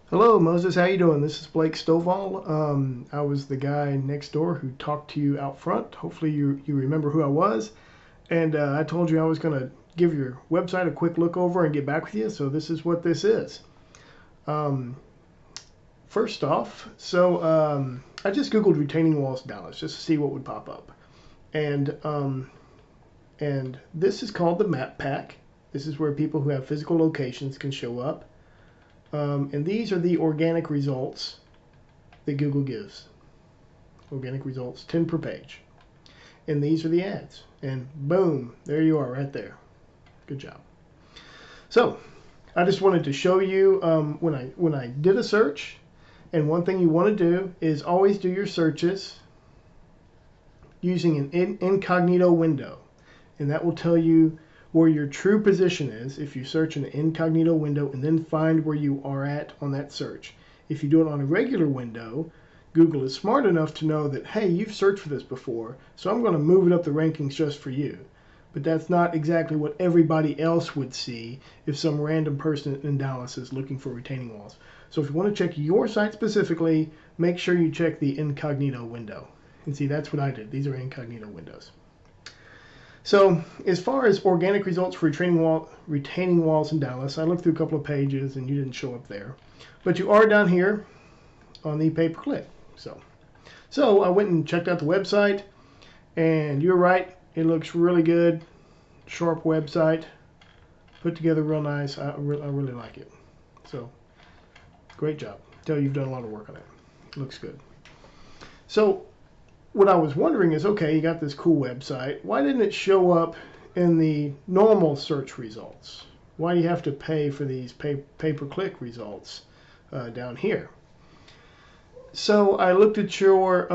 Hello, Moses. How you doing? This is Blake Stovall. I was the guy next door who talked to you out front. Hopefully, you remember who I was. And I told you I was going to give your website a quick look over and get back with you. So this is what this is. Um, First off, I just Googled retaining walls Dallas just to see what would pop up. And this is called the map pack. This is where people who have physical locations can show up. And these are the organic results that Google gives. Organic results, 10 per page. And these are the ads. And boom, there you are right there. Good job. So I just wanted to show you when I did a search. And one thing you want to do is always do your searches using an incognito window. And that will tell you where your true position is if you search in an incognito window and then find where you are at on that search. If you do it on a regular window, Google is smart enough to know that, hey, you've searched for this before, so I'm going to move it up the rankings just for you. But that's not exactly what everybody else would see if some random person in Dallas is looking for retaining walls. So if you want to check your site specifically, make sure you check the incognito window. And see, that's what I did. These are incognito windows. So as far as organic results for retaining walls in Dallas, I looked through a couple of pages and you didn't show up there. But you are down here on the pay-per-click. So I went and checked out the website, and you're right, it looks really good. Sharp website, put together real nice. I really like it. So great job. Tell you you've done a lot of work on it. Looks good. So what I was wondering is, okay, you got this cool website. Why didn't it show up in the normal search results? Why do you have to pay for these pay-per-click results down here? So I looked at your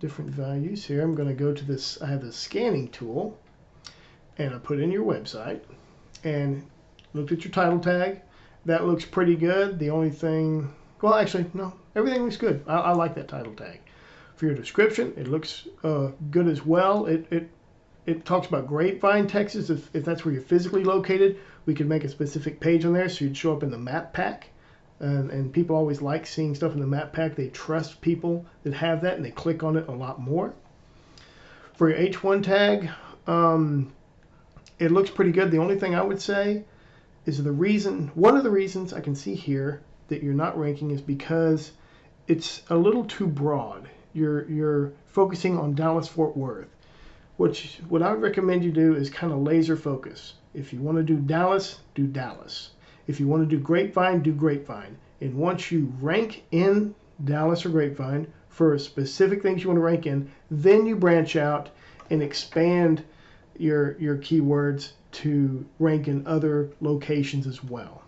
different values here. I'm going to go to this. I have the scanning tool, and I put in your website and looked at your title tag. That looks pretty good. The only thing, well, actually, no, everything looks good. I like that title tag. For your description, it looks good as well. It talks about Grapevine, Texas. If that's where you're physically located, we could make a specific page on there so you'd show up in the map pack. And people always like seeing stuff in the map pack. They trust people that have that, and they click on it a lot more. For your H1 tag, it looks pretty good. The only thing I would say is one of the reasons I can see here that you're not ranking is because it's a little too broad. You're focusing on Dallas-Fort Worth. What I would recommend you do is kind of laser focus. If you want to do Dallas, do Dallas. If you want to do Grapevine, do Grapevine. And once you rank in Dallas or Grapevine for specific things you want to rank in, then you branch out and expand your keywords to rank in other locations as well.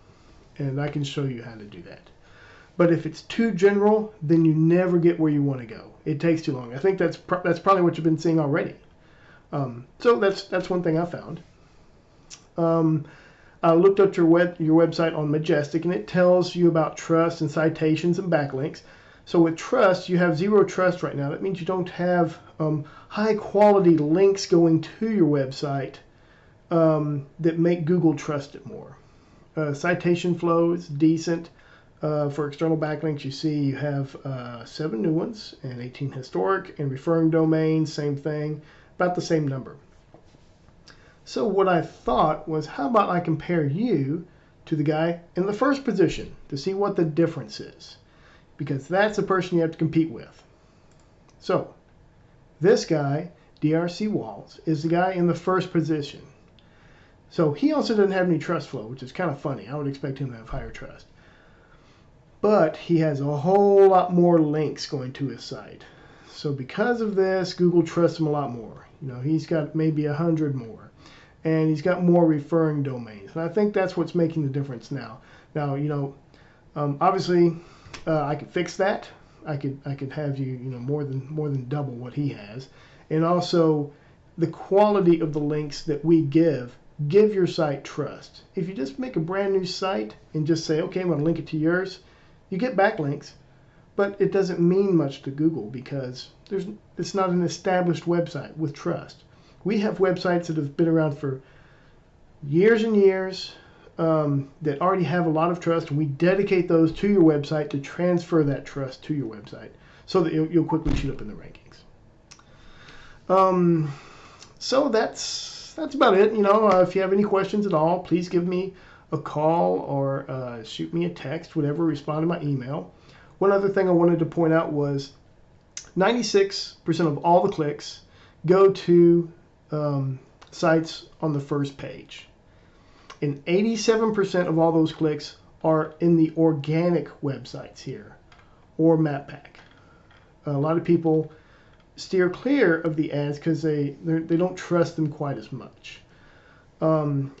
And I can show you how to do that. But if it's too general, then you never get where you want to go. It takes too long. I think that's probably what you've been seeing already. So that's one thing I found. I looked up your website on Majestic, and it tells you about trust and citations and backlinks. So with trust, you have 0 trust right now. That means you don't have high quality links going to your website that make Google trust it more. Citation flow is decent. For external backlinks, you see you have 7 new ones and 18 historic, and referring domains, same thing, about the same number. So what I thought was, how about I compare you to the guy in the first position to see what the difference is, because that's the person you have to compete with. So this guy, DRC Walls, is the guy in the first position. So he also doesn't have any trust flow, which is kind of funny. I would expect him to have higher trust. But he has a whole lot more links going to his site. So because of this, Google trusts him a lot more. He's got maybe 100 more. And he's got more referring domains. And I think that's what's making the difference now. Now, obviously, I could fix that. I could have you, more than double what he has. And also, the quality of the links that we give your site trust. If you just make a brand new site and just say, okay, I'm going to link it to yours, you get backlinks, but it doesn't mean much to Google because it's not an established website with trust. We have websites that have been around for years and years, that already have a lot of trust, and we dedicate those to your website to transfer that trust to your website so that you'll quickly shoot up in the rankings. So that's about it. If you have any questions at all, please give me a call or shoot me a text, whatever, respond to my email. One other thing I wanted to point out was 96% of all the clicks go to sites on the first page. And 87% of all those clicks are in the organic websites here, or MapPack. A lot of people steer clear of the ads because they don't trust them quite as much.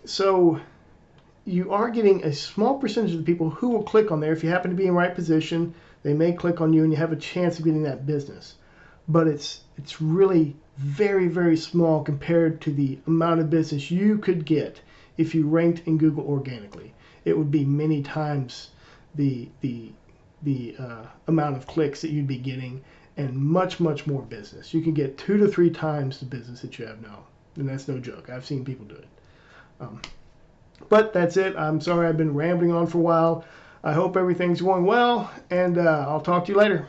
So you are getting a small percentage of the people who will click on there. If you happen to be in the right position, they may click on you and you have a chance of getting that business. But it's really very, very small compared to the amount of business you could get if you ranked in Google organically. It would be many times the amount of clicks that you'd be getting, and much, much more business. You can get 2 to 3 times the business that you have now. And that's no joke. I've seen people do it. But that's it. I'm sorry I've been rambling on for a while. I hope everything's going well, and I'll talk to you later.